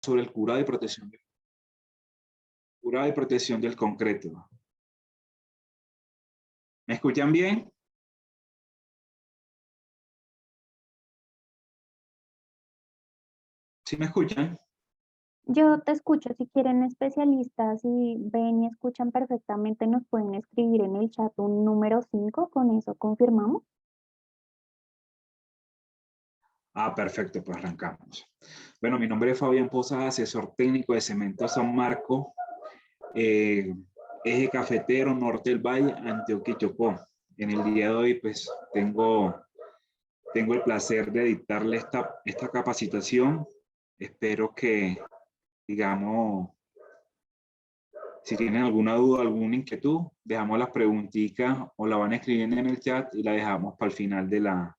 sobre el curado y protección del concreto. ¿Me escuchan bien? ¿Sí me escuchan? Yo te escucho, si quieren especialistas y ven y escuchan perfectamente, nos pueden escribir en el chat un número 5, con eso confirmamos. Ah, perfecto, pues arrancamos. Bueno, mi nombre es Fabián Posas, asesor técnico de Cemento San Marcos, eje cafetero, Norte del Valle, Antioquia y Chocó. En el día de hoy, pues, tengo el placer de dictarle esta capacitación. Espero que, digamos, si tienen alguna duda, alguna inquietud, dejamos las preguntitas o la van escribiendo en el chat y la dejamos para el final de la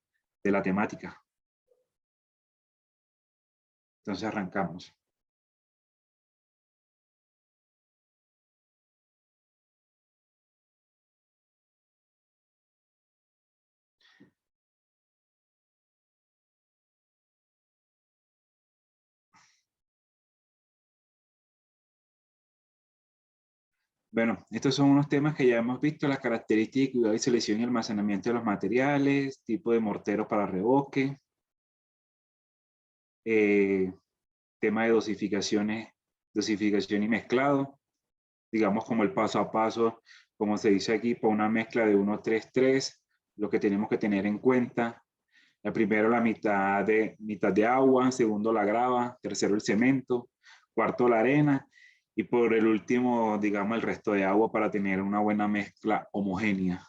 temática. Entonces arrancamos. Bueno, estos son unos temas que ya hemos visto: las características, cuidado y selección y almacenamiento de los materiales, tipo de mortero para revoque, tema de dosificación y mezclado, digamos como el paso a paso, como se dice aquí, para una mezcla de 1-3-3, lo que tenemos que tener en cuenta. Primero la mitad de agua, segundo la grava, tercero el cemento, cuarto la arena y por el último, digamos, el resto de agua para tener una buena mezcla homogénea.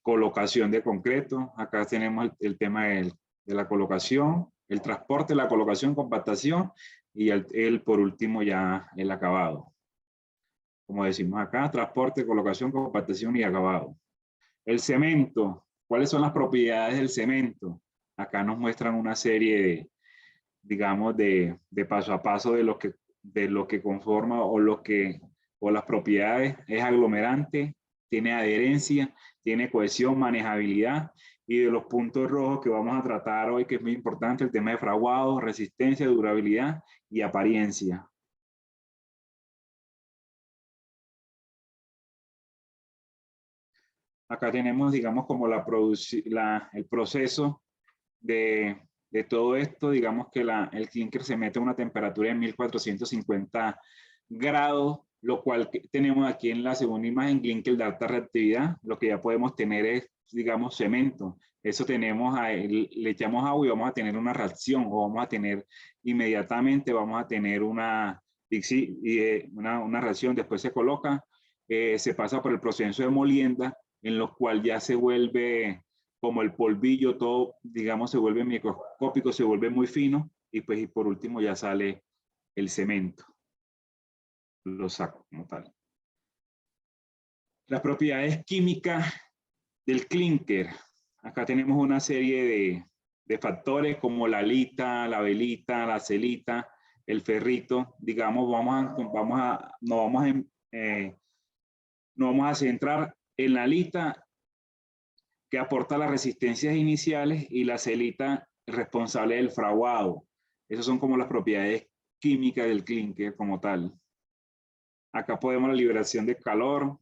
Colocación de concreto. Acá tenemos el tema de la colocación, el transporte, la colocación, compactación y por último ya el acabado. Como decimos acá, transporte, colocación, compactación y acabado. El cemento. ¿Cuáles son las propiedades del cemento? Acá nos muestran una serie de, digamos, de paso a paso de lo que conforma o las propiedades. Es aglomerante, tiene adherencia, tiene cohesión, manejabilidad, y de los puntos rojos que vamos a tratar hoy, que es muy importante, el tema de fraguado, resistencia, durabilidad y apariencia. Acá tenemos, digamos, como el proceso de todo esto. Digamos que el clinker se mete a una temperatura de 1450 grados, lo cual tenemos aquí en la segunda imagen, clinker de alta reactividad. Lo que ya podemos tener es, digamos, cemento. Eso tenemos, le echamos agua y vamos a tener una reacción, o vamos a tener inmediatamente, vamos a tener una reacción. Después se coloca, se pasa por el proceso de molienda, en lo cual ya se vuelve como el polvillo, todo, digamos, se vuelve microscópico, se vuelve muy fino, y pues y por último ya sale el cemento. Lo saco como tal. Las propiedades químicas del clinker. Acá tenemos una serie de factores como la alita, la velita, la celita, el ferrito. Digamos, nos vamos a centrar en la alita, que aporta las resistencias iniciales, y la celita responsable del fraguado. Esas son como las propiedades químicas del clinker como tal. Acá podemos la liberación de calor.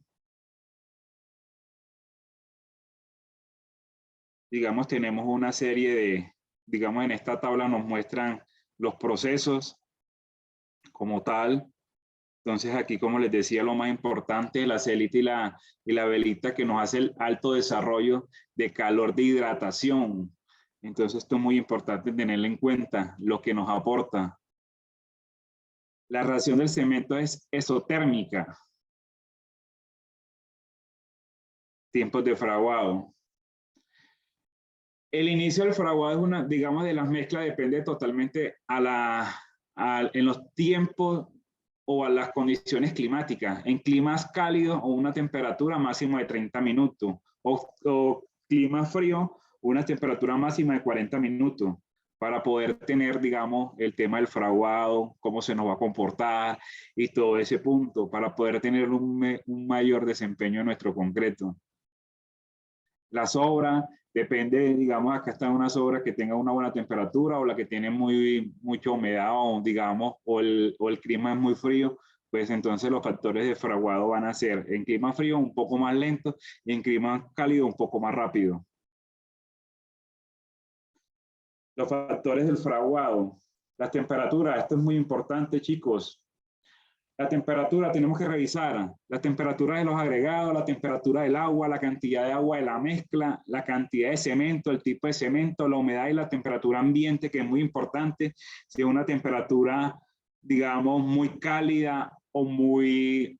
Digamos, tenemos una serie digamos, en esta tabla nos muestran los procesos como tal. Entonces aquí, como les decía, lo más importante, la celita y la velita, que nos hace el alto desarrollo de calor de hidratación. Entonces esto es muy importante tenerlo en cuenta, lo que nos aporta. La reacción del cemento es exotérmica. Tiempos de fraguado. El inicio del fraguado es una, digamos, de las mezclas, depende totalmente en los tiempos o a las condiciones climáticas. En climas cálidos, o una temperatura máxima de 30 minutos, o clima frío, una temperatura máxima de 40 minutos, para poder tener, digamos, el tema del fraguado, cómo se nos va a comportar y todo ese punto, para poder tener un mayor desempeño en nuestro concreto. La sobra Depende, digamos, acá están unas obras que tengan una buena temperatura o la que tiene mucha humedad o, digamos, o el clima es muy frío, pues entonces los factores de fraguado van a ser en clima frío un poco más lento y en clima cálido un poco más rápido. Los factores del fraguado. La temperatura, esto es muy importante, chicos. La temperatura, tenemos que revisar la temperatura de los agregados, la temperatura del agua, la cantidad de agua de la mezcla, la cantidad de cemento, el tipo de cemento, la humedad y la temperatura ambiente, que es muy importante. Si es una temperatura, digamos, muy cálida o muy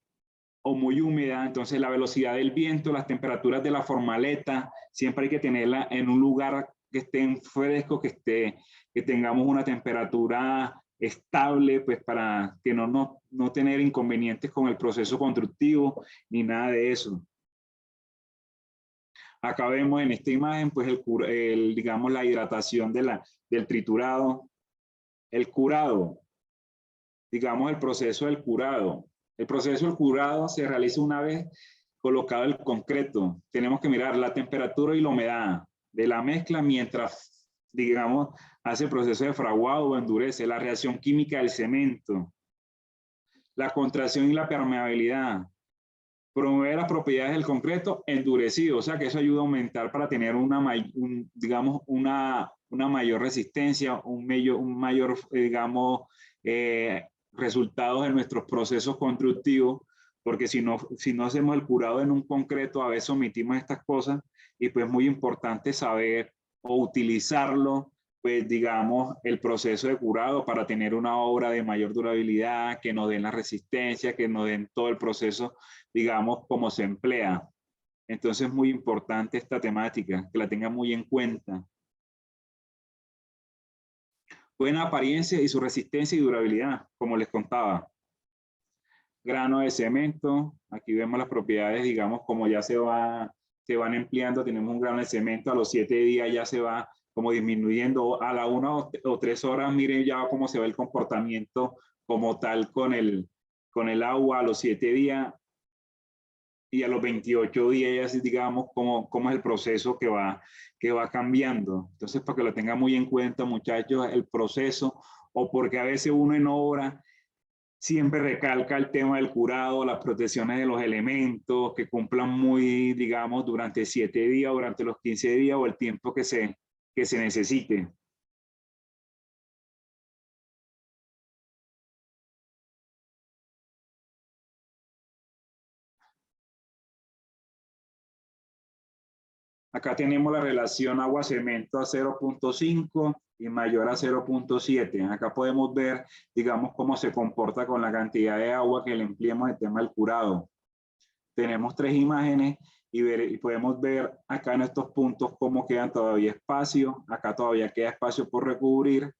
húmeda, entonces la velocidad del viento, las temperaturas de la formaleta, siempre hay que tenerla en un lugar que esté fresco, que tengamos una temperatura estable, pues para que no tener inconvenientes con el proceso constructivo ni nada de eso. Acá vemos en esta imagen, pues digamos, la hidratación del triturado, el curado, digamos, el proceso del curado. El proceso del curado se realiza una vez colocado el concreto. Tenemos que mirar la temperatura y la humedad de la mezcla mientras, digamos, hace el proceso de fraguado o endurece, la reacción química del cemento, la contracción y la permeabilidad, promover las propiedades del concreto endurecido, o sea que eso ayuda a aumentar para tener digamos, una mayor resistencia, un mayor digamos, resultados en nuestros procesos constructivos, porque si no hacemos el curado en un concreto, a veces omitimos estas cosas y pues es muy importante saber o utilizarlo, pues digamos, el proceso de curado para tener una obra de mayor durabilidad, que nos den la resistencia, que nos den todo el proceso, digamos, como se emplea. Entonces es muy importante esta temática, que la tengan muy en cuenta. Buena apariencia y su resistencia y durabilidad, como les contaba. Grano de cemento, aquí vemos las propiedades, digamos, como ya se van empleando, tenemos un grano de cemento, a los 7 días ya se va como disminuyendo, a la 1 o 3 horas, miren ya cómo se ve el comportamiento como tal con el agua a los 7 días, y a los 28 días ya digamos cómo es el proceso que va cambiando. Entonces, para que lo tengan muy en cuenta, muchachos, el proceso, o porque a veces uno en obra siempre recalca el tema del curado, las protecciones de los elementos, que cumplan muy, digamos, durante 7 días, durante los 15 días o el tiempo que se necesite. Acá tenemos la relación agua-cemento a 0.5 y mayor a 0.7. Acá podemos ver, digamos, cómo se comporta con la cantidad de agua que le empleemos el tema del curado. Tenemos 3 imágenes y podemos ver acá en estos puntos cómo quedan todavía espacio. Acá todavía queda espacio por recubrir.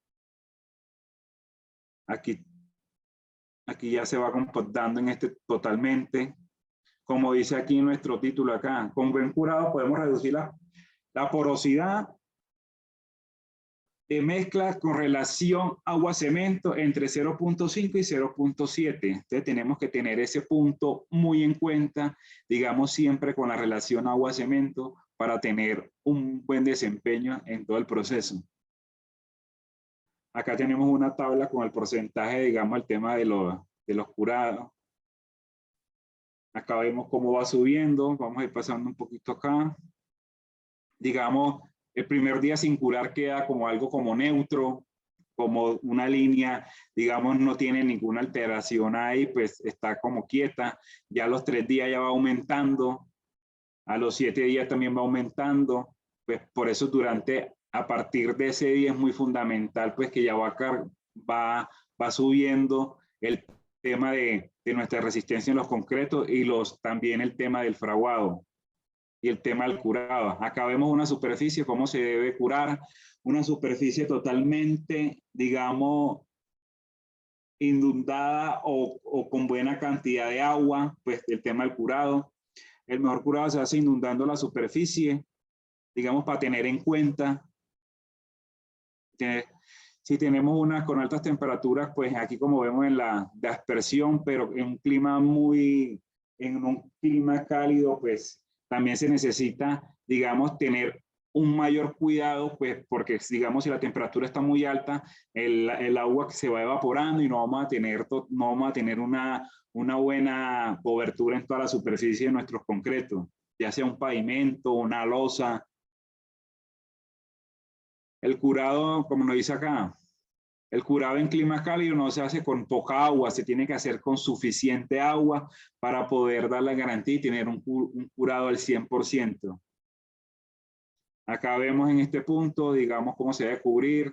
Aquí ya se va comportando en este totalmente. Como dice aquí nuestro título acá, con buen curado podemos reducir la porosidad de mezcla con relación agua-cemento entre 0.5 y 0.7. Entonces tenemos que tener ese punto muy en cuenta, digamos siempre con la relación agua-cemento para tener un buen desempeño en todo el proceso. Acá tenemos una tabla con el porcentaje, digamos, el tema de los curados. Acá vemos cómo va subiendo, vamos a ir pasando un poquito acá. Digamos, el primer día sin curar queda como algo como neutro, como una línea, digamos, no tiene ninguna alteración ahí, pues está como quieta. Ya a los 3 días ya va aumentando, a los 7 días también va aumentando, pues por eso a partir de ese día es muy fundamental, pues que ya va subiendo el tema de nuestra resistencia en los concretos y también el tema del fraguado y el tema del curado. Acá vemos una superficie, cómo se debe curar, una superficie totalmente, digamos, inundada o con buena cantidad de agua, pues el tema del curado. El mejor curado se hace inundando la superficie, digamos, para tener en cuenta que si tenemos unas con altas temperaturas, pues aquí como vemos en la aspersión, pero en un clima cálido, pues también se necesita, digamos, tener un mayor cuidado, pues porque digamos si la temperatura está muy alta, el agua se va evaporando y no vamos a tener, no vamos a tener una buena cobertura en toda la superficie de nuestros concretos, ya sea un pavimento, una losa. El curado, como nos dice acá, el curado en clima cálido no se hace con poca agua, se tiene que hacer con suficiente agua para poder dar la garantía y tener un curado al 100%. Acá vemos en este punto, digamos, cómo se debe cubrir.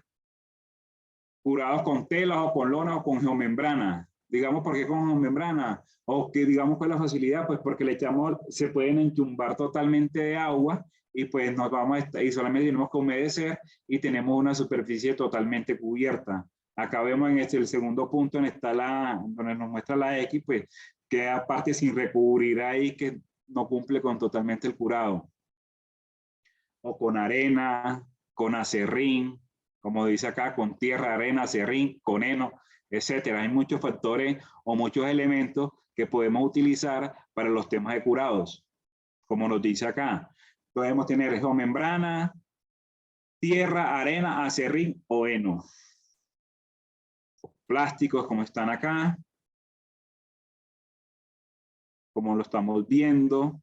Curados con telas o con lona o con geomembrana. Digamos, ¿por qué con geomembrana? O que digamos con la facilidad, pues porque le echamos, se pueden enchumbar totalmente de agua y pues nos vamos a, y solamente tenemos que humedecer y tenemos una superficie totalmente cubierta. Acá vemos en el segundo punto, donde está donde nos muestra la X, pues queda parte sin recubrir ahí que no cumple con totalmente el curado. O con arena, con acerrín, como dice acá, con tierra, arena, acerrín, con heno, etcétera. Hay muchos factores o muchos elementos que podemos utilizar para los temas de curados, como nos dice acá. Podemos tener geomembrana, tierra, arena, acerrín o heno. Plásticos como están acá, como lo estamos viendo.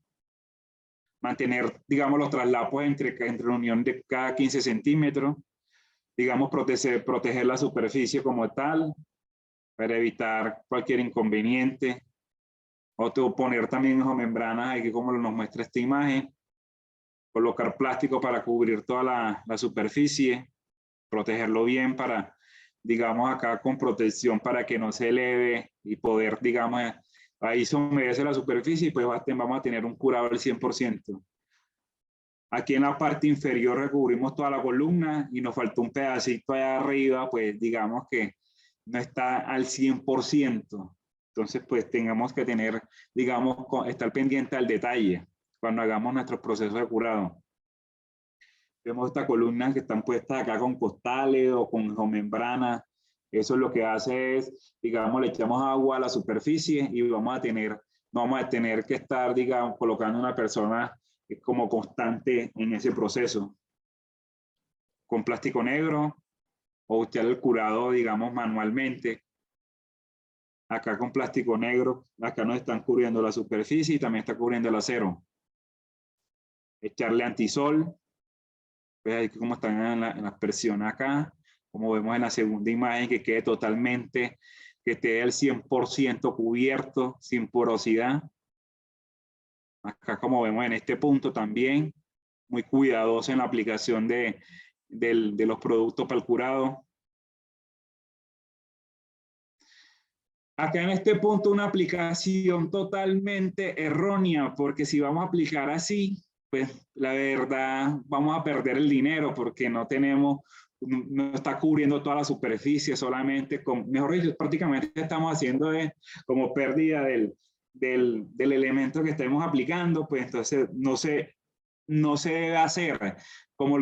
Mantener, digamos, los traslapos entre la unión de cada 15 centímetros. Digamos, proteger la superficie como tal, para evitar cualquier inconveniente. O poner también geomembranas, aquí como nos muestra esta imagen. Colocar plástico para cubrir toda la superficie. Protegerlo bien para, digamos, acá con protección para que no se eleve y poder, digamos, ahí se humedece la superficie y pues vamos a tener un curado al 100%. Aquí en la parte inferior recubrimos toda la columna y nos faltó un pedacito allá arriba, pues digamos que no está al 100%. Entonces, pues tengamos que tener, digamos, estar pendiente al detalle cuando hagamos nuestros procesos de curado. Vemos estas columnas que están puestas acá con costales o con geomembrana. Eso lo que hace es, digamos, le echamos agua a la superficie y no vamos a tener que estar, digamos, colocando una persona como constante en ese proceso. Con plástico negro o usted el curado, digamos, manualmente. Acá con plástico negro, acá nos están cubriendo la superficie y también está cubriendo el acero. Echarle antisol. Pues ahí como están en la presión acá, como vemos en la segunda imagen, que quede totalmente, que esté al 100% cubierto, sin porosidad. Acá como vemos en este punto también, muy cuidadoso en la aplicación de los productos para el curado. Acá en este punto una aplicación totalmente errónea, porque si vamos a aplicar así, pues la verdad vamos a perder el dinero porque no está cubriendo toda la superficie solamente mejor dicho, prácticamente estamos haciendo como pérdida del elemento que estemos aplicando, pues entonces no se debe hacer. Como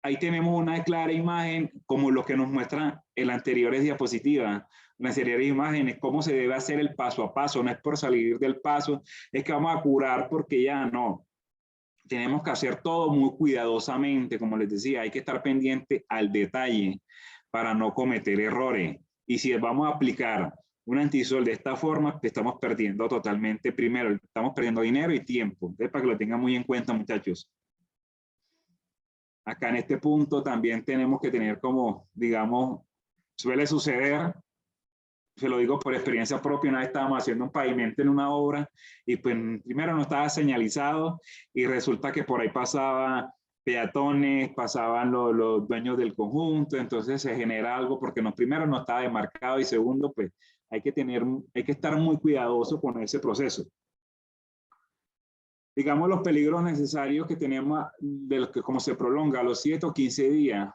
ahí tenemos una clara imagen como lo que nos muestran en las anteriores diapositivas, las anteriores imágenes, cómo se debe hacer el paso a paso. No es por salir del paso, es que vamos a curar porque ya no. Tenemos que hacer todo muy cuidadosamente, como les decía, hay que estar pendiente al detalle para no cometer errores. Y si vamos a aplicar un antisol de esta forma, estamos perdiendo totalmente, primero, estamos perdiendo dinero y tiempo. Entonces, para que lo tengan muy en cuenta, muchachos. Acá en este punto también tenemos que tener como, digamos, suele suceder, se lo digo por experiencia propia, una vez estábamos haciendo un pavimento en una obra y pues primero no estaba señalizado y resulta que por ahí pasaba peatones, pasaban los dueños del conjunto, entonces se genera algo porque primero no estaba demarcado y segundo pues hay que estar muy cuidadoso con ese proceso. Digamos los peligros necesarios que tenemos de los que como se prolonga a los 7 o 15 días,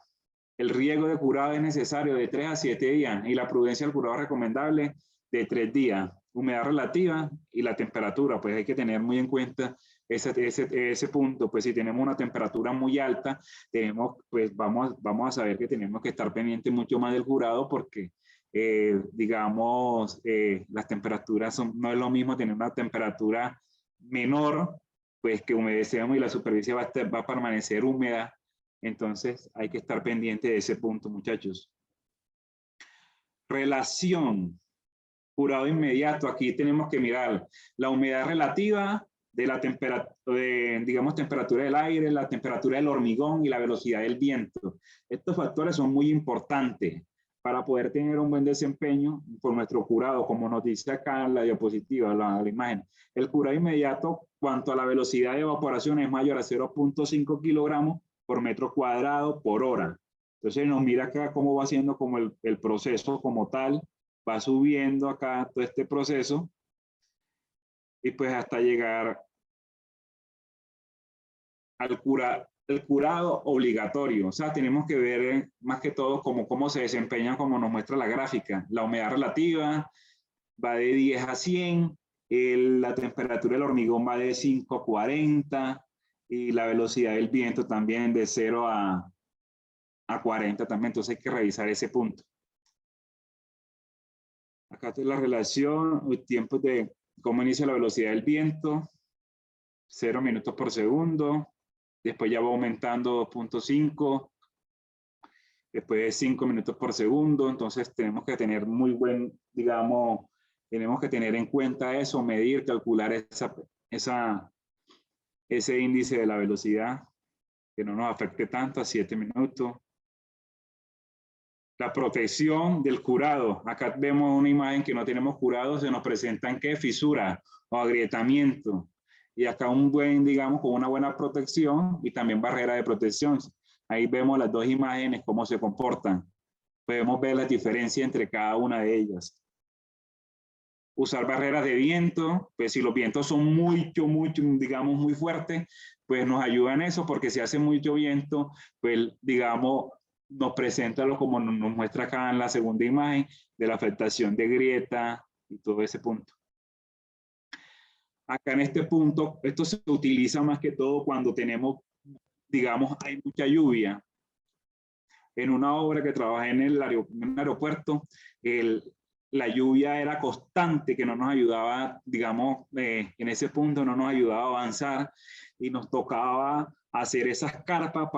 el riesgo de curado es necesario de 3 a 7 días y la prudencia del curado es recomendable de 3 días. Humedad relativa y la temperatura, pues hay que tener muy en cuenta ese punto. Pues si tenemos una temperatura muy alta, pues vamos a saber que tenemos que estar pendientes mucho más del curado porque digamos, las temperaturas no es lo mismo tener una temperatura menor pues que humedecemos y la superficie va a permanecer húmeda. Entonces hay que estar pendiente de ese punto, muchachos. Relación curado inmediato. Aquí tenemos que mirar la humedad relativa de la temperatura, digamos, temperatura del aire, la temperatura del hormigón y la velocidad del viento. Estos factores son muy importantes para poder tener un buen desempeño por nuestro curado, como nos dice acá en la diapositiva, la imagen. El curado inmediato, cuanto a la velocidad de evaporación, es mayor a 0.5 kilogramos por metro cuadrado por hora. Entonces nos mira acá cómo va siendo como el proceso como tal, va subiendo acá todo este proceso y pues hasta llegar al curado obligatorio. O sea, tenemos que ver más que todo cómo se desempeña, como nos muestra la gráfica. La humedad relativa va de 10 a 100, la temperatura del hormigón va de 5 a 40 y la velocidad del viento también de 0 a 40 también. Entonces hay que revisar ese punto. Acá está la relación, el tiempo de cómo inicia la velocidad del viento, 0 minutos por segundo, después ya va aumentando 2.5, después de 5 minutos por segundo, entonces tenemos que tener muy buen, digamos, tenemos que tener en cuenta eso, medir, calcular ese índice de la velocidad, que no nos afecte tanto a 7 minutos. La protección del curado. Acá vemos una imagen que no tenemos curado, se nos presentan ¿qué? Fisura o agrietamiento. Y acá un buen, digamos, con una buena protección y también barrera de protección. Ahí vemos las dos imágenes, cómo se comportan. Podemos ver la diferencia entre cada una de ellas. Usar barreras de viento, pues si los vientos son mucho, digamos, muy fuertes, pues nos ayuda en eso, porque si hace mucho viento, pues digamos, nos presenta lo como nos muestra acá en la segunda imagen, de la afectación de grieta y todo ese punto. Acá en este punto, esto se utiliza más que todo cuando tenemos, digamos, hay mucha lluvia. En una obra que trabajé en un aeropuerto, la lluvia era constante, que no nos ayudaba, digamos, en ese punto no nos ayudaba a avanzar y nos tocaba hacer esas carpas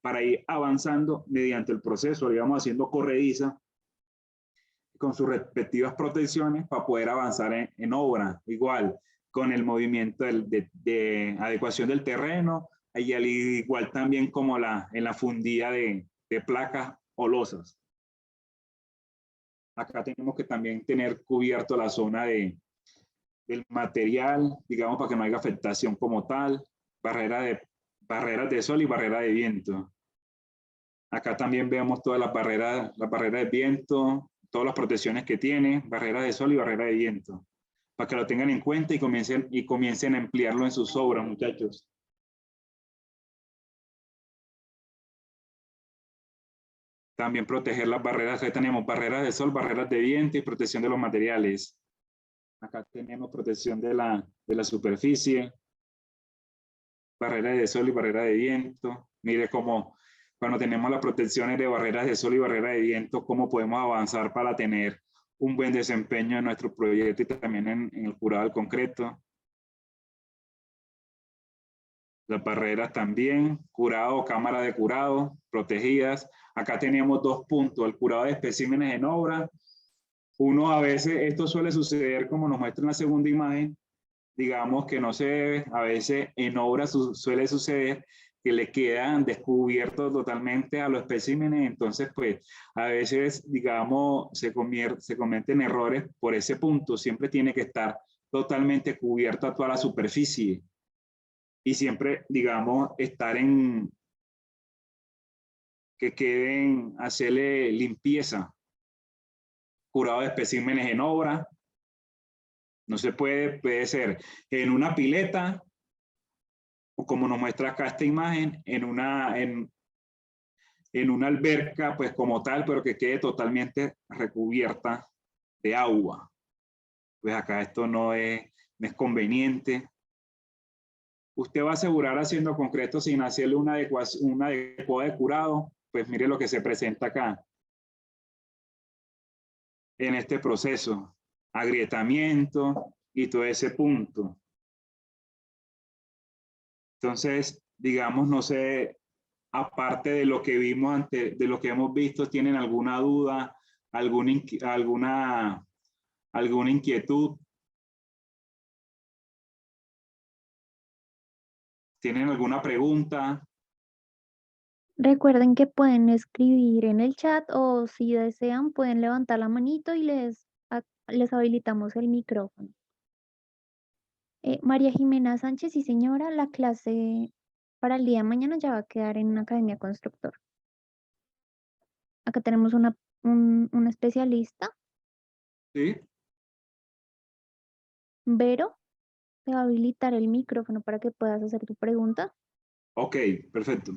para ir avanzando mediante el proceso, digamos, haciendo corrediza con sus respectivas protecciones para poder avanzar en obra. Igual, con el movimiento de adecuación del terreno, y al igual también como en la fundida de placas o losas. Acá tenemos que también tener cubierto la zona del material, digamos, para que no haya afectación como tal, barreras de sol y barrera de viento. Acá también vemos todas las barreras de viento, todas las protecciones que tiene, barrera de sol y barrera de viento, para que lo tengan en cuenta y comiencen a emplearlo en sus obras, muchachos. También proteger las barreras, que tenemos barreras de sol, barreras de viento y protección de los materiales. Acá tenemos protección de la superficie, barrera de sol y barrera de viento. Mire cómo cuando tenemos las protecciones de barreras de sol y barrera de viento, cómo podemos avanzar para tener un buen desempeño en nuestro proyecto y también en el curado del concreto. Las barreras también, curado o cámara de curado, protegidas. Acá tenemos dos puntos, el curado de especímenes en obra. Uno a veces, esto suele suceder como nos muestra en la segunda imagen, digamos que no se debe, a veces en obra suele suceder que le quedan descubiertos totalmente a los especímenes, entonces pues a veces, digamos, se cometen errores por ese punto, siempre tiene que estar totalmente cubierto a toda la superficie y siempre, digamos, estar que queden, hacerle limpieza, curado de especímenes en obra. No se puede ser en una pileta, o como nos muestra acá esta imagen, en una alberca, pues como tal, pero que quede totalmente recubierta de agua. Pues acá esto no es conveniente. Usted va a asegurar haciendo concreto sin hacerle una adecuado de curado, pues mire lo que se presenta acá en este proceso, agrietamiento y todo ese punto. Entonces, digamos, no sé, aparte de lo que vimos antes, de lo que hemos visto, ¿tienen alguna duda, alguna inquietud? ¿Tienen alguna pregunta? Recuerden que pueden escribir en el chat o si desean pueden levantar la manito y les habilitamos el micrófono. María Jimena Sánchez, sí señora, la clase para el día de mañana ya va a quedar en Academia Constructor. Acá tenemos una especialista, Sí. Vero, te va a habilitar el micrófono para que puedas hacer tu pregunta. Ok, perfecto.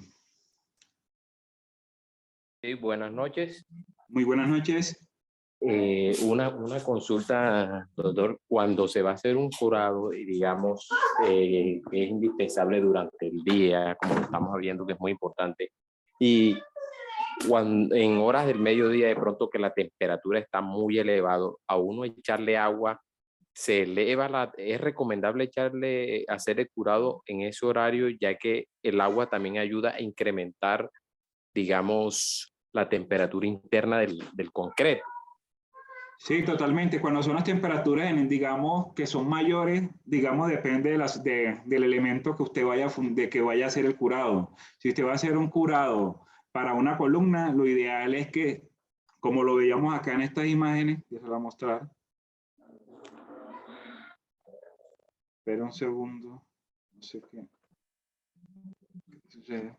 Sí, buenas noches. Muy buenas noches. Una consulta, doctor. Cuando se va a hacer un curado y digamos que es indispensable durante el día, como lo estamos viendo que es muy importante, y en horas del mediodía de pronto que la temperatura está muy elevado, a uno echarle agua, se eleva es recomendable hacer el curado en ese horario, ya que el agua también ayuda a incrementar, digamos, la temperatura interna del concreto. Sí, totalmente. Cuando son las temperaturas, digamos, que son mayores, digamos, depende del elemento que usted que vaya a hacer el curado. Si usted va a hacer un curado para una columna, lo ideal es que, como lo veíamos acá en estas imágenes, ya se lo voy a mostrar. Espera un segundo. No sé qué sucede.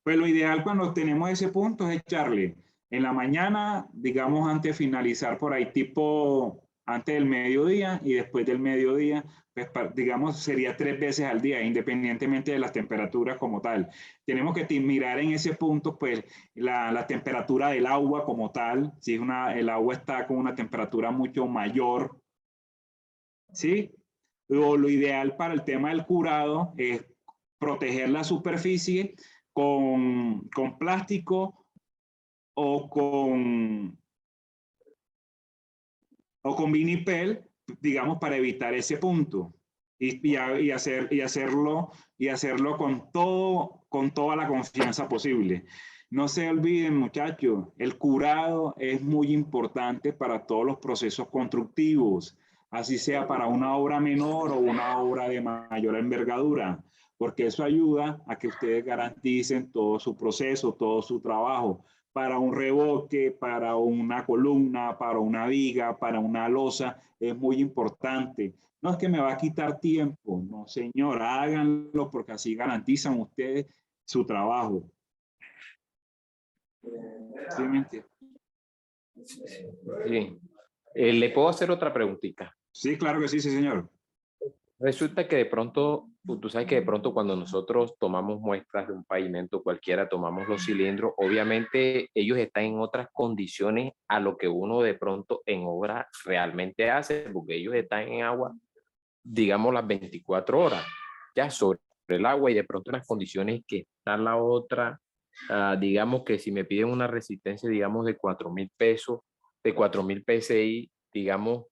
Pues lo ideal cuando tenemos ese punto es echarle en la mañana, digamos antes de finalizar por ahí, tipo antes del mediodía y después del mediodía, pues digamos sería 3 veces al día, independientemente de las temperaturas como tal. Tenemos que mirar en ese punto, pues la temperatura del agua como tal, si el agua está con una temperatura mucho mayor, ¿sí? Lo ideal para el tema del curado es proteger la superficie con plástico o con vinipel, digamos, para evitar ese punto. Y hacerlo con toda la confianza posible. No se olviden, muchachos, el curado es muy importante para todos los procesos constructivos, así sea para una obra menor o una obra de mayor envergadura, porque eso ayuda a que ustedes garanticen todo su proceso, todo su trabajo, para un revoque, para una columna, para una viga, para una losa, es muy importante. No es que me va a quitar tiempo, no señor, háganlo porque así garantizan ustedes su trabajo. ¿Sí me entiende? Sí. ¿Le puedo hacer otra preguntita? Sí, claro que sí, sí, señor. Resulta que de pronto, tú sabes que de pronto cuando nosotros tomamos muestras de un pavimento cualquiera, tomamos los cilindros, obviamente ellos están en otras condiciones a lo que uno de pronto en obra realmente hace, porque ellos están en agua, digamos, las 24 horas, ya sobre el agua y de pronto en las condiciones que está la otra, digamos que si me piden una resistencia, digamos, de 4.000 pesos, de 4.000 PSI, digamos,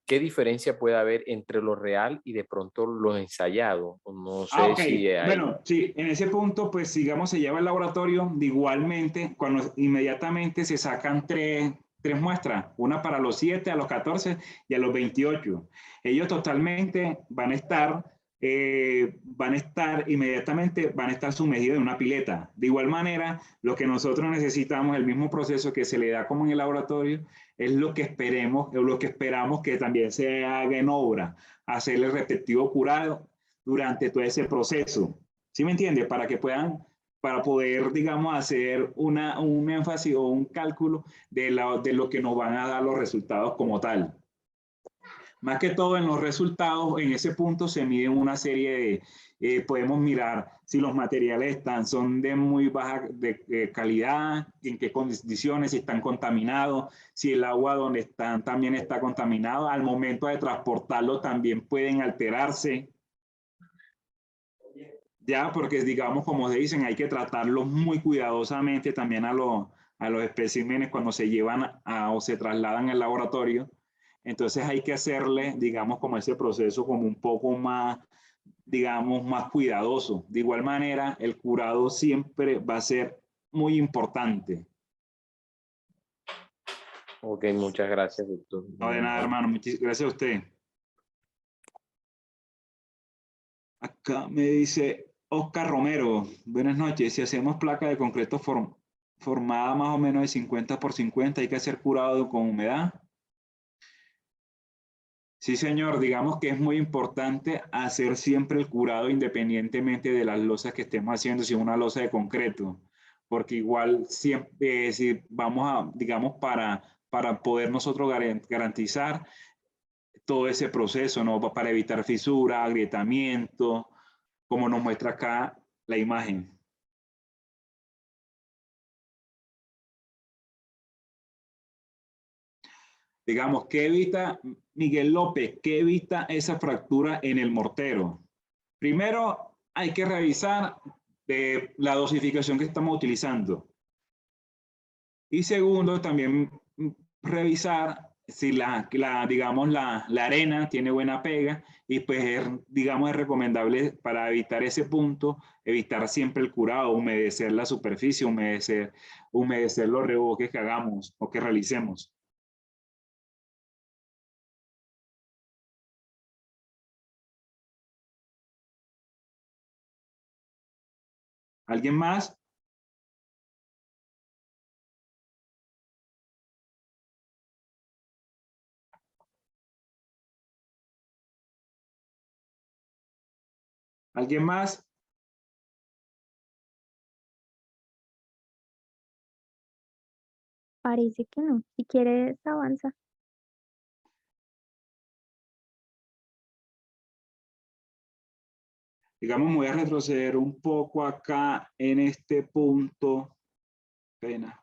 ¿qué diferencia puede haber entre lo real y de pronto lo ensayado? No sé Ok. si hay... Bueno, sí, en ese punto, pues digamos, se lleva al laboratorio, igualmente, cuando inmediatamente se sacan tres muestras, una para los 7, a los 14 y a los 28. Ellos totalmente van a estar inmediatamente, van a estar sumergidos en una pileta. De igual manera, lo que nosotros necesitamos, el mismo proceso que se le da como en el laboratorio, es lo que esperamos que también se haga en obra, hacer el respectivo curado durante todo ese proceso. ¿Sí me entiende? Para poder, digamos, hacer un énfasis o un cálculo de lo que nos van a dar los resultados como tal. Más que todo en los resultados, en ese punto se miden una serie podemos mirar si los materiales son de muy baja calidad, en qué condiciones, si están contaminados, si el agua donde están también está contaminado, al momento de transportarlo también pueden alterarse. Ya, porque digamos, como se dicen, hay que tratarlos muy cuidadosamente también a los especímenes cuando se llevan o se trasladan al laboratorio. Entonces hay que hacerle, digamos, como ese proceso como un poco más, digamos, más cuidadoso. De igual manera, el curado siempre va a ser muy importante. Ok, muchas gracias, doctor. No, de nada, hermano. Muchas gracias a usted. Acá me dice Oscar Romero. Buenas noches. Si hacemos placa de concreto formada más o menos de 50 por 50, ¿hay que hacer curado con humedad? Sí, señor. Digamos que es muy importante hacer siempre el curado independientemente de las losas que estemos haciendo, si es una losa de concreto. Porque igual siempre, si vamos a, digamos, para poder nosotros garantizar todo ese proceso, ¿no? Para evitar fisura, agrietamiento, como nos muestra acá la imagen. Digamos, ¿qué evita Miguel López? ¿Qué evita esa fractura en el mortero? Primero, hay que revisar la dosificación que estamos utilizando. Y segundo, también revisar si digamos, la arena tiene buena pega y pues, digamos, es recomendable para evitar ese punto, evitar siempre el curado, humedecer la superficie, humedecer los revoques que hagamos o que realicemos. ¿Alguien más? ¿Alguien más? Parece que no. Si quieres, avanza. Digamos, me voy a retroceder un poco acá en este punto. Pena.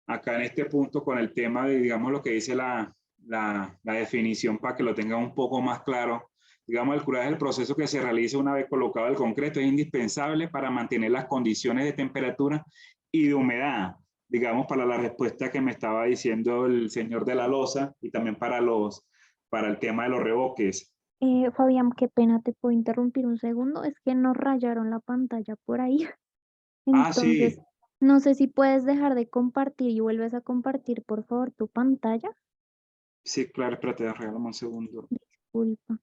Acá en este punto con el tema de, digamos, lo que dice la definición para que lo tengan un poco más claro. Digamos, el curado es el proceso que se realiza una vez colocado el concreto. Es indispensable para mantener las condiciones de temperatura y de humedad. Digamos, para la respuesta que me estaba diciendo el señor de la loza y también para el tema de los revoques. Fabián, qué pena, te puedo interrumpir un segundo. Es que nos rayaron la pantalla por ahí. Ah, Entonces, sí. no sé si puedes dejar de compartir y vuelves a compartir, por favor, tu pantalla. Sí, claro, espérate, regálame un segundo. Disculpa.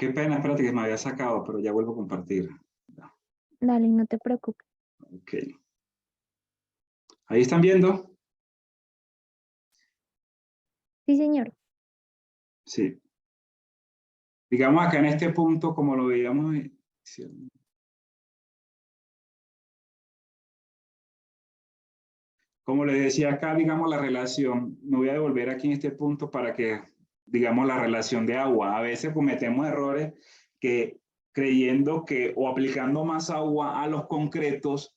Qué pena, espérate que me había sacado, pero ya vuelvo a compartir. Dale, no te preocupes. Ok. Ahí están viendo. Sí, señor. Sí. Digamos acá en este punto, como lo veíamos, como les decía acá, digamos la relación, me voy a devolver aquí en este punto para que, digamos, la relación de agua. A veces cometemos errores que creyendo que o aplicando más agua a los concretos,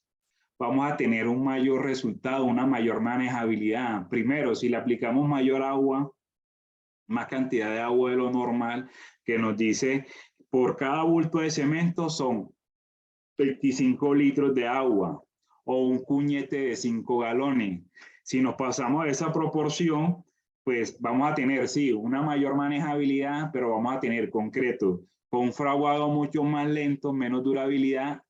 vamos a tener un mayor resultado, una mayor manejabilidad. Primero, si le aplicamos mayor agua, más cantidad de agua de lo normal, que nos dice por cada bulto de cemento son 25 litros de agua o un cuñete de 5 galones. Si nos pasamos a esa proporción, pues vamos a tener, sí, una mayor manejabilidad, pero vamos a tener concreto con un fraguado mucho más lento, menos durabilidad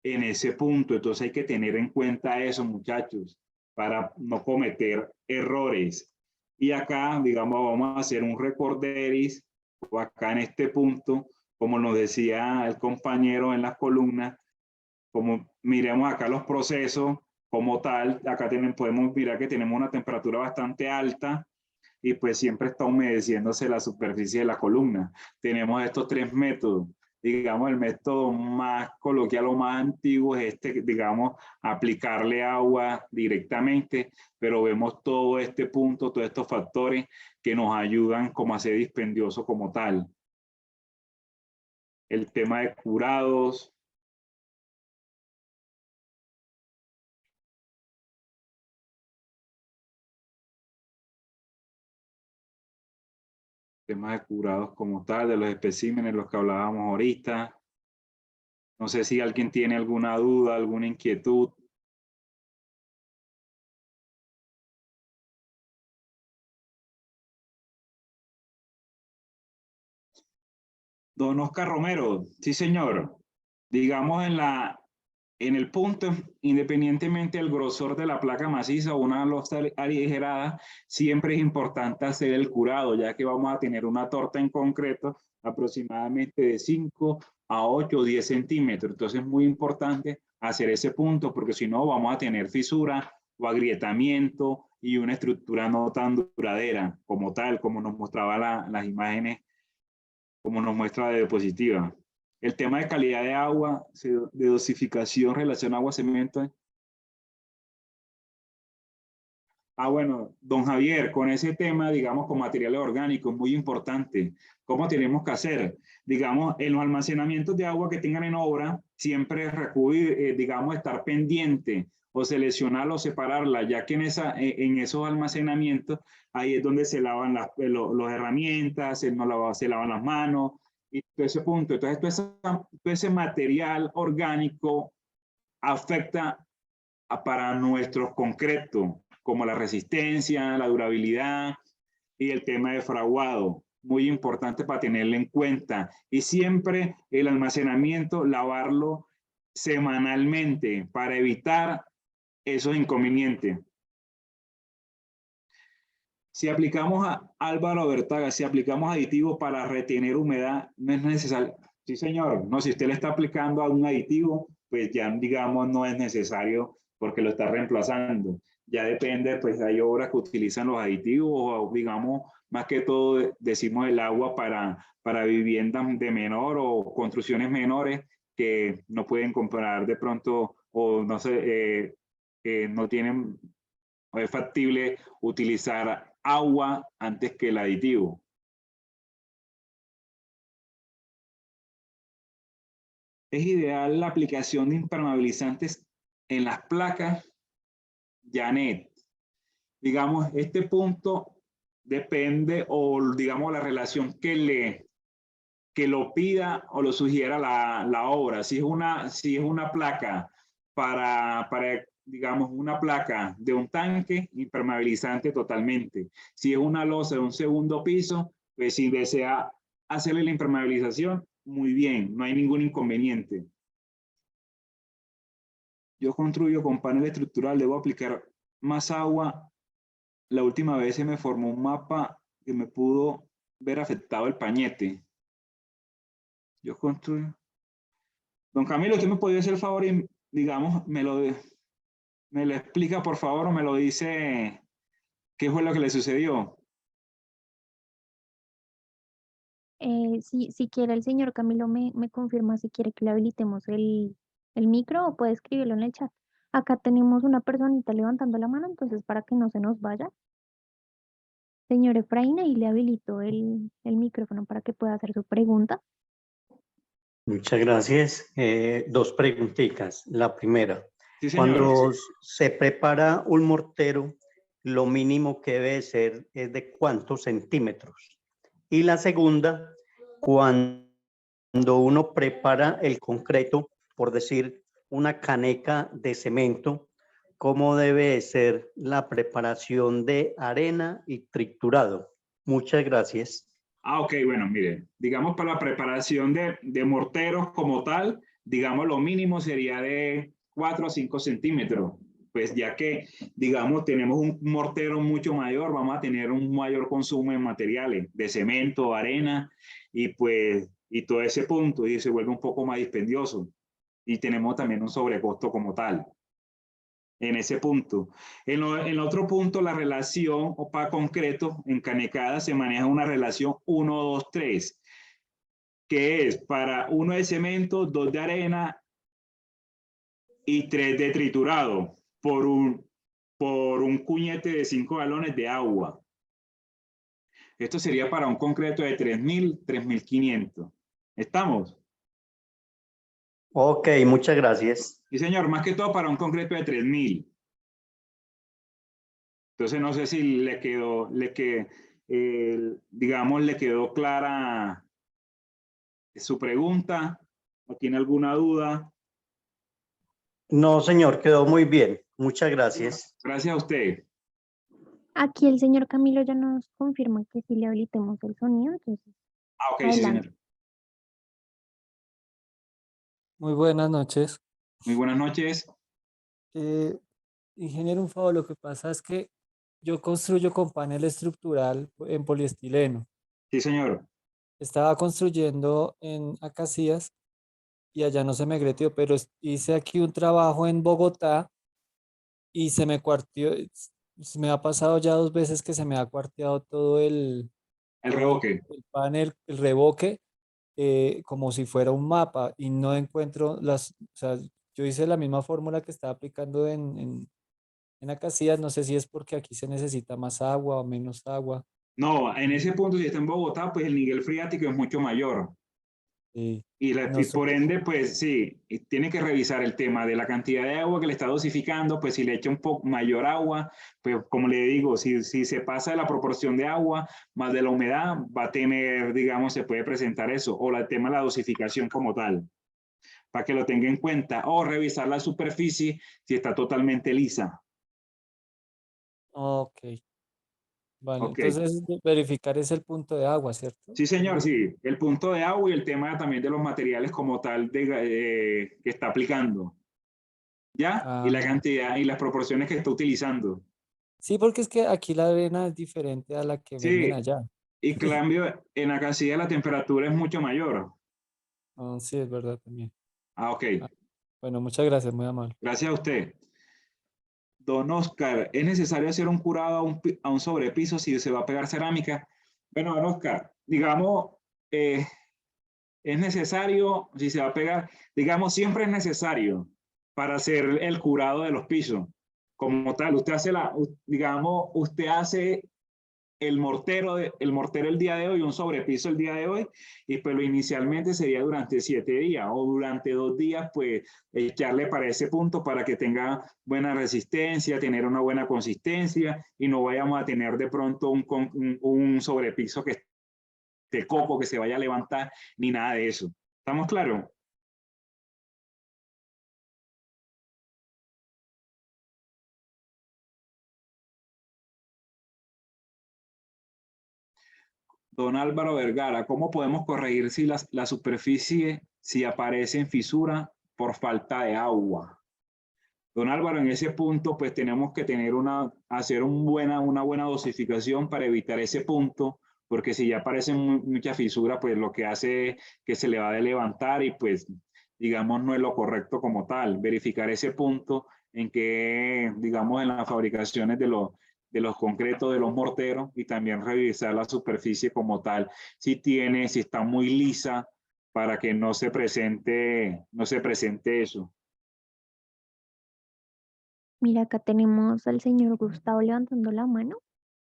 en ese punto. Entonces hay que tener en cuenta eso, muchachos, para no cometer errores. Y acá, digamos, vamos a hacer un recorderis, o acá en este punto, como nos decía el compañero en las columnas, como miremos acá los procesos como tal, acá podemos mirar que tenemos una temperatura bastante alta y pues siempre está humedeciéndose la superficie de la columna. Tenemos estos tres métodos. Digamos, el método más coloquial o más antiguo es este, digamos, aplicarle agua directamente, pero vemos todo este punto, todos estos factores que nos ayudan como a ser dispendioso como tal. El tema de curados. Temas de curados como tal, de los especímenes, los que hablábamos ahorita. No sé si alguien tiene alguna duda, alguna inquietud. Don Oscar Romero, sí señor. Digamos en el punto, independientemente del grosor de la placa maciza o una losa aligerada, siempre es importante hacer el curado, ya que vamos a tener una torta en concreto aproximadamente de 5 a 8 o 10 centímetros. Entonces es muy importante hacer ese punto, porque si no vamos a tener fisura o agrietamiento y una estructura no tan duradera como tal, como nos mostraba las imágenes, como nos muestra la diapositiva. El tema de calidad de agua, de dosificación, relación agua-cemento. Bueno, don Javier, con ese tema, digamos, con materiales orgánicos, muy importante. ¿Cómo tenemos que hacer? Digamos, en los almacenamientos de agua que tengan en obra, siempre recurrir, digamos, estar pendiente o seleccionarla o separarla, ya que en esos almacenamientos, ahí es donde se lavan las herramientas, se lavan las manos, y todo ese punto. Entonces, todo ese material orgánico afecta para nuestros concretos, como la resistencia, la durabilidad y el tema de fraguado. Muy importante para tenerlo en cuenta. Y siempre el almacenamiento, lavarlo semanalmente para evitar esos inconvenientes. Si aplicamos a Álvaro Bertaga, si aplicamos aditivos para retener humedad, no es necesario. Sí, señor. No, si usted le está aplicando a un aditivo, pues ya, digamos, no es necesario porque lo está reemplazando. Ya depende, pues hay obras que utilizan los aditivos o, digamos, más que todo decimos el agua para viviendas de menor o construcciones menores que no pueden comprar de pronto o no sé, no tienen, o es factible utilizar agua antes que el aditivo. Es ideal la aplicación de impermeabilizantes en las placas Janet. Digamos, este punto depende o digamos la relación que lo pida o lo sugiera la obra. Si es una placa para digamos, una placa de un tanque, impermeabilizante totalmente. Si es una losa de un segundo piso, pues si desea hacerle la impermeabilización, muy bien, no hay ningún inconveniente. Yo construyo con panel estructural, debo aplicar más agua. La última vez se me formó un mapa que me pudo ver afectado el pañete. Yo construyo. Don Camilo, ¿usted me podría hacer el favor y, digamos, me lo explica, por favor, o me lo dice qué fue lo que le sucedió? Si quiere el señor Camilo me confirma si quiere que le habilitemos el micro o puede escribirlo en el chat. Acá tenemos una personita levantando la mano, entonces para que no se nos vaya. Señor Efraín, ahí le habilito el micrófono para que pueda hacer su pregunta. Muchas gracias. Dos preguntitas. La primera, Sí, señor. cuando se prepara un mortero, lo mínimo que debe ser es de ¿cuántos centímetros? Y la segunda, cuando uno prepara el concreto, por decir, una caneca de cemento, cómo debe ser la preparación de arena y triturado. Muchas gracias. Ah, ok, bueno, mire, digamos para la preparación de morteros como tal, digamos lo mínimo sería de 4 a 5 centímetros, pues ya que, digamos, tenemos un mortero mucho mayor, vamos a tener un mayor consumo de materiales, de cemento, arena, y pues, y todo ese punto, y se vuelve un poco más dispendioso, y tenemos también un sobrecosto como tal en ese punto. En el otro punto, la relación o para concreto en Canecada se maneja una relación 1, 2, 3, que es para 1 de cemento, 2 de arena y 3 de triturado por un cuñete de 5 galones de agua. Esto sería para un concreto de 3.000, 3.500. ¿Estamos? Ok, muchas gracias. Sí, señor, más que todo para un concreto de 3.000. Entonces no sé si digamos, le quedó clara su pregunta o tiene alguna duda. No, señor, quedó muy bien. Muchas gracias. Gracias a usted. Aquí el señor Camilo ya nos confirma que sí le habilitemos el sonido, entonces Ah, ok, sí, adelante. señor. Muy buenas noches. Muy buenas noches. Ingeniero, un favor, lo que pasa es que yo construyo con panel estructural en poliestileno. Sí, señor. Estaba construyendo en Acacías y allá no se me gretió, pero hice aquí un trabajo en Bogotá y se me cuartió, se me ha pasado ya 2 veces que se me ha cuarteado El todo revoque. el panel, el revoque, como si fuera un mapa y no encuentro o sea, yo hice la misma fórmula que estaba aplicando en Acacías, no sé si es porque aquí se necesita más agua o menos agua. No, en ese punto, si está en Bogotá, pues el nivel freático es mucho mayor. No Y sé. por ende, pues sí, y tiene que revisar el tema de la cantidad de agua que le está dosificando, pues si le echa un poco mayor agua, pues como le digo, si se pasa de la proporción de agua más de la humedad, va a tener, digamos, se puede presentar eso, o el tema de la dosificación como tal, para que lo tenga en cuenta, o revisar la superficie si está totalmente lisa. Ok, vale. Ok. Entonces verificar es el punto de agua, ¿cierto? Sí, señor, sí. El punto de agua y el tema también de los materiales como tal que está aplicando. ¿Ya? Y Ah, la cantidad y las proporciones que está utilizando. sí, porque es que aquí la arena es diferente a la que venden Sí, allá. y cambio, en la casilla la temperatura es mucho mayor. Ah, sí, es verdad también. Ah, ok. Ah, bueno, muchas gracias, muy amable. Gracias a usted. Don Oscar, ¿es necesario hacer un curado a un sobrepiso si se va a pegar cerámica? Bueno, don Oscar, digamos, es necesario, si se va a pegar, digamos, siempre es necesario para hacer el curado de los pisos. Como tal, usted hace digamos, usted hace el mortero el día de hoy, un sobrepiso el día de hoy, y pues lo inicialmente sería durante 7 días o durante 2 días, pues echarle para ese punto para que tenga buena resistencia, tener una buena consistencia y no vayamos a tener de pronto un sobrepiso que esté coco, que se vaya a levantar, ni nada de eso. ¿Estamos claros? Don Álvaro Vergara, ¿cómo podemos corregir si la superficie, si aparece en fisura por falta de agua? Don Álvaro, en ese punto, pues tenemos que hacer una buena dosificación para evitar ese punto, porque si ya aparecen muchas fisuras, pues lo que hace es que se le va a levantar y pues, digamos, no es lo correcto como tal. Verificar ese punto en que, digamos, en las fabricaciones de los concretos, de los morteros, y también revisar la superficie como tal, si está muy lisa, para que no se presente eso. Mira, acá tenemos al señor Gustavo levantando la mano.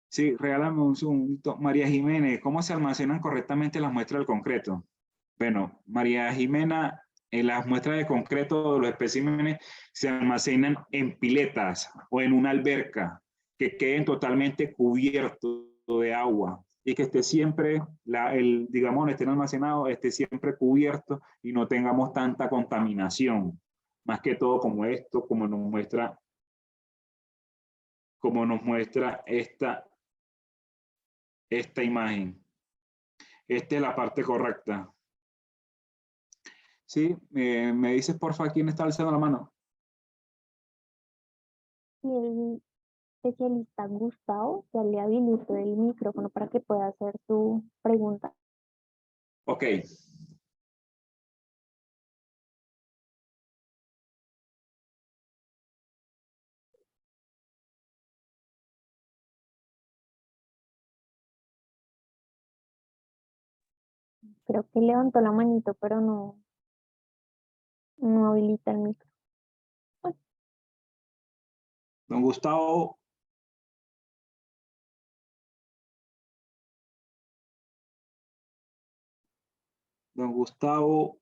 Sí, regálame un segundito. María Jiménez, ¿cómo se almacenan correctamente las muestras del concreto? Bueno, María Jimena, las muestras de concreto de los especímenes se almacenan en piletas o en una alberca que queden totalmente cubiertos de agua y que esté siempre, digamos, donde estén almacenados, esté siempre cubierto y no tengamos tanta contaminación. Más que todo como esto, como nos muestra como nos muestra esta imagen. Esta es la parte correcta. Sí, me dices porfa quién está alzando la mano. Y el especialista Gustavo ya le habilitó el micrófono para que pueda hacer su pregunta. Ok. Creo que levantó la manito, pero no habilita el micro. Don Gustavo. Don Gustavo.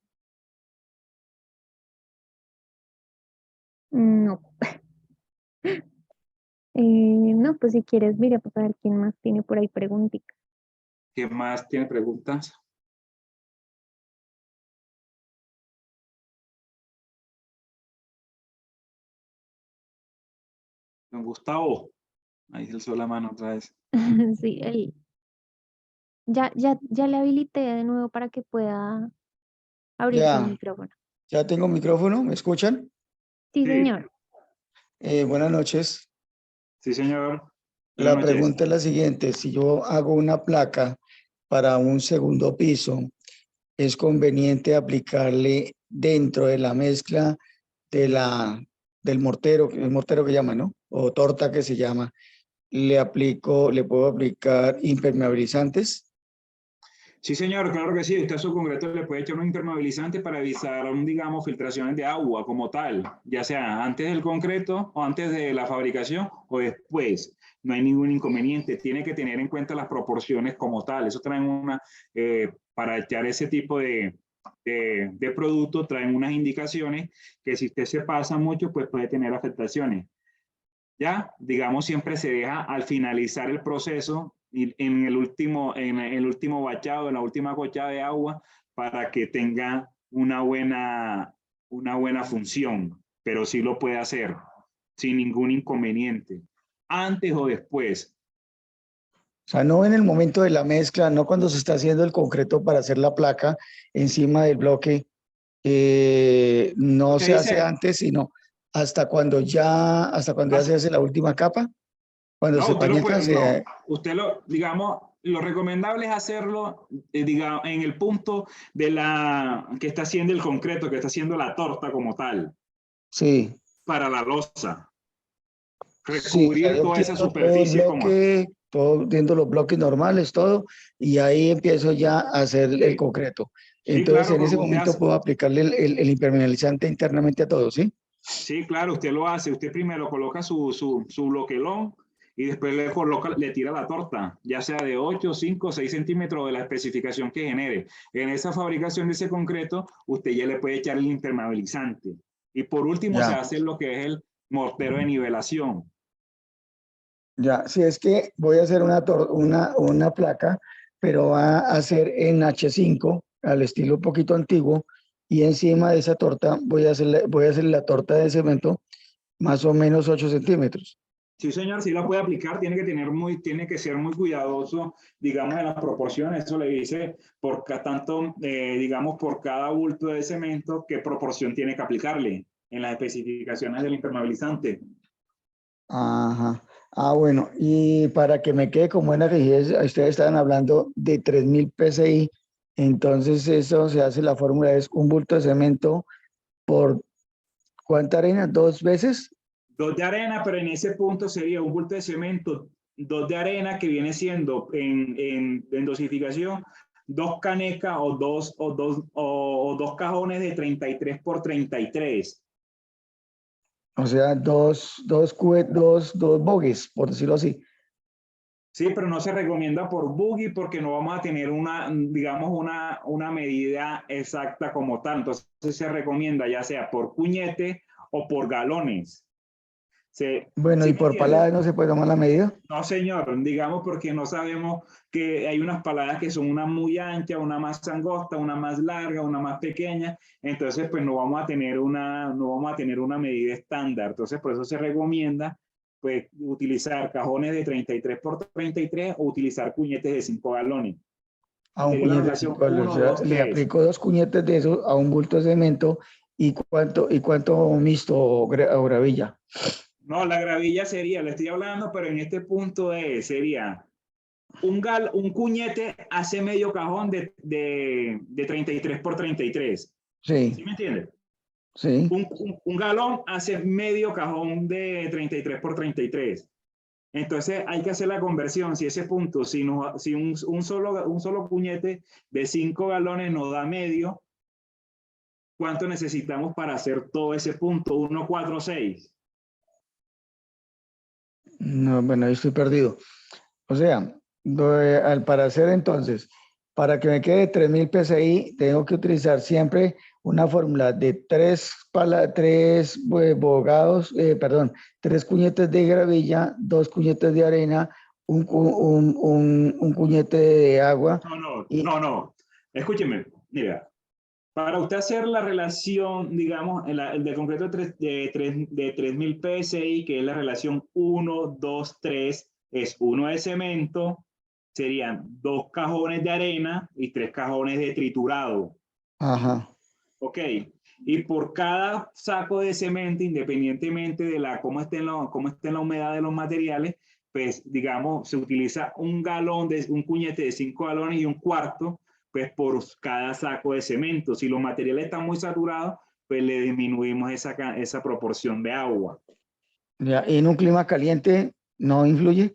No. No, pues si quieres, mira, pues a ver quién más tiene por ahí preguntitas. ¿Qué más tiene preguntas? Don Gustavo. Ahí se alzó la mano otra vez. Sí, ya le habilité de nuevo para que pueda abrir su Ya, micrófono. ya tengo micrófono, ¿me escuchan? Sí, Sí. señor. Buenas noches. Sí, señor. Buenas La noches. pregunta es la siguiente, si yo hago una placa para un segundo piso, ¿es conveniente aplicarle dentro de la mezcla del mortero, el mortero que llaman, ¿no? O torta que se llama, le puedo aplicar impermeabilizantes? Sí, señor, claro que sí. Usted a su concreto le puede echar un impermeabilizante para evitar, digamos, filtraciones de agua como tal, ya sea antes del concreto o antes de la fabricación o después. No hay ningún inconveniente. Tiene que tener en cuenta las proporciones como tal. Eso traen para echar ese tipo de producto, traen unas indicaciones que si usted se pasa mucho, pues puede tener afectaciones. Ya, digamos, siempre se deja al finalizar el proceso y en el último bachado, en la última gocha de agua, para que tenga una buena función, pero sí lo puede hacer sin ningún inconveniente, antes o después. O sea, no en el momento de la mezcla, no cuando se está haciendo el concreto para hacer la placa encima del bloque, no Usted se hace dice, antes, sino hasta cuando ya se hace la última capa, cuando no, se usted lo pañeta, puede, no, usted digamos, lo recomendable es hacerlo, digamos, en el punto que está haciendo el concreto, que está haciendo la torta como tal, sí, para la losa. sí, o sea, Recubrir yo toda esa tiendo todo el superficie como... bloque, tiendo los bloques normales, todo, y ahí empiezo ya a hacer el concreto. Sí, Entonces, claro, en ese porque usted momento hace... puedo aplicarle el impermeabilizante internamente a todo, ¿sí? Sí, claro, usted lo hace. Usted primero coloca su bloquelón y después le tira la torta, ya sea de 8, 5, 6 centímetros de la especificación que genere. En esa fabricación de ese concreto, usted ya le puede echar el impermeabilizante. Y por último, se Ya, hace lo que es el mortero de nivelación. ya. Si es que voy a hacer una placa, pero va a ser en H5, al estilo un poquito antiguo, y encima de esa torta voy a hacer la torta de cemento más o menos 8 centímetros. Sí, señor, sí la puede aplicar, tiene que ser muy cuidadoso, digamos, en las proporciones. Eso le dice digamos, por cada bulto de cemento, qué proporción tiene que aplicarle en las especificaciones del impermeabilizante. Ajá. Ah, bueno, y para que me quede con buena rigidez, ustedes estaban hablando de 3000 PSI, entonces eso se hace, la fórmula es un bulto de cemento por ¿cuánta arena? ¿2 veces? 2 de arena, pero en ese punto sería un bulto de cemento, 2 de arena que viene siendo en dosificación, 2 canecas o dos cajones de 33 por 33. O sea, dos bogies, por decirlo así. Sí, pero no se recomienda por buggy porque no vamos a tener digamos, una medida exacta como tal. Entonces se recomienda ya sea por puñete o por galones. Bueno, ¿Sí y me por entiendes? palada no se puede tomar la medida. No, señor, digamos porque no sabemos que hay unas paladas que son una muy ancha, una más angosta, una más larga, una más pequeña. Entonces, pues no vamos a tener una medida estándar. Entonces, por eso se recomienda pues utilizar cajones de 33 por 33 o utilizar cuñetes de 5 galones. A un Sería la cuñete de relación 5 galones. 1, O sea, 2, le 3. aplico 2 cuñetes de eso a un bulto de cemento. ¿Y cuánto mixto o gravilla? No, la gravilla sería, le estoy hablando, pero en este punto sería un cuñete hace medio cajón de 33 por 33. Sí, ¿Sí me entiendes? sí. Un galón hace medio cajón de 33 por 33. Entonces hay que hacer la conversión. Si ese punto, si un solo puñete de 5 galones nos da medio, ¿cuánto necesitamos para hacer todo ese punto? 1, 4, 6. No, bueno, ahí estoy perdido. O sea, para hacer entonces, para que me quede 3000 PSI, tengo que utilizar siempre una fórmula de 3 bogados, perdón, 3 cuñetes de gravilla, 2 cuñetes de arena, un cuñete de agua. No. Escúcheme, mira, para usted hacer la relación, digamos, el de concreto de 3000 PSI, que es la relación 1, 2, 3, es 1 de cemento, serían 2 cajones de arena y 3 cajones de triturado. Ajá. Ok. Y por cada saco de cemento, independientemente de cómo esté la humedad de los materiales, pues digamos, se utiliza un cuñete de 5 galones y un cuarto, pues por cada saco de cemento. Si los materiales están muy saturados, pues le disminuimos esa proporción de agua. Ya, ¿y en un clima caliente no influye?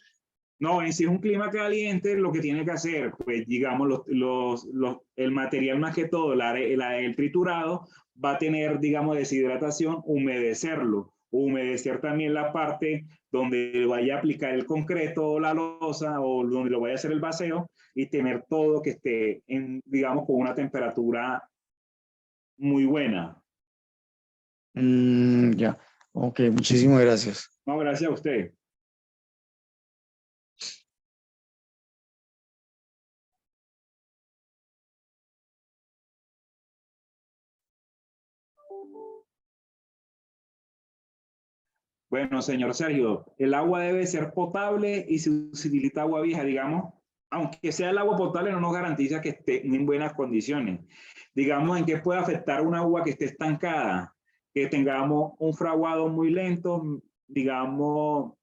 No, si es un clima caliente, lo que tiene que hacer, pues digamos, el material más que todo, el triturado, va a tener, digamos, deshidratación, humedecer también la parte donde vaya a aplicar el concreto o la losa o donde lo vaya a hacer el vacío y tener todo que esté, digamos, con una temperatura muy buena. Ya, ok, muchísimas gracias. No, gracias a usted. Bueno, señor Sergio, el agua debe ser potable y si se utiliza agua vieja, digamos, aunque sea el agua potable, no nos garantiza que esté en buenas condiciones. Digamos, en qué puede afectar un agua que esté estancada, que tengamos un fraguado muy lento, digamos,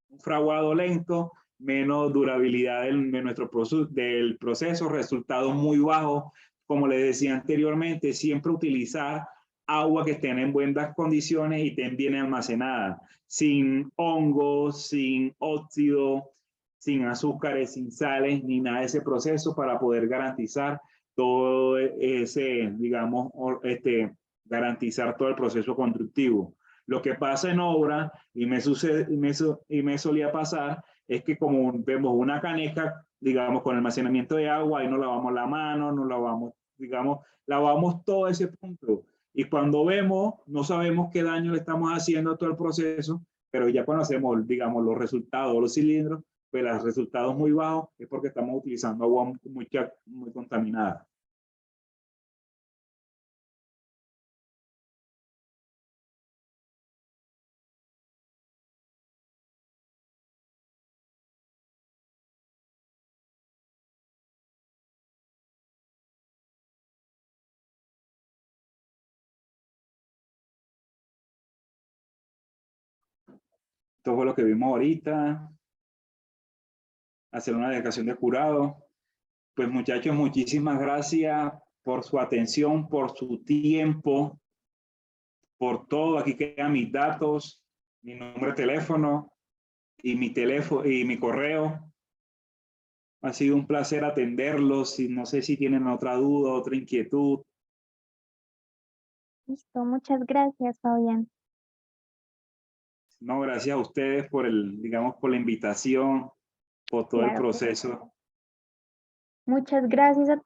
un fraguado lento, menos durabilidad del proceso, resultados muy bajos. Como les decía anteriormente, siempre utilizar agua que estén en buenas condiciones y estén bien almacenadas, sin hongos, sin óxido, sin azúcares, sin sales, ni nada de ese proceso para poder garantizar todo ese, digamos, garantizar todo el proceso constructivo. Lo que pasa en obra, y me solía pasar, es que como vemos una caneca, digamos, con almacenamiento de agua, ahí no lavamos la mano, no lavamos, digamos, lavamos todo ese punto. Y cuando vemos, no sabemos qué daño le estamos haciendo a todo el proceso, pero ya conocemos, digamos, los resultados de los cilindros, pues los resultados muy bajos es porque estamos utilizando agua muy contaminada. Esto fue lo que vimos ahorita. Hacer una dedicación de jurado. Pues muchachos, muchísimas gracias por su atención, por su tiempo, por todo. Aquí quedan mis datos, mi número de teléfono y mi correo. Ha sido un placer atenderlos y no sé si tienen otra duda, otra inquietud. Listo, muchas gracias, Fabián. No, gracias a ustedes por digamos, por la invitación, por todo el Claro que sí. proceso. Muchas gracias a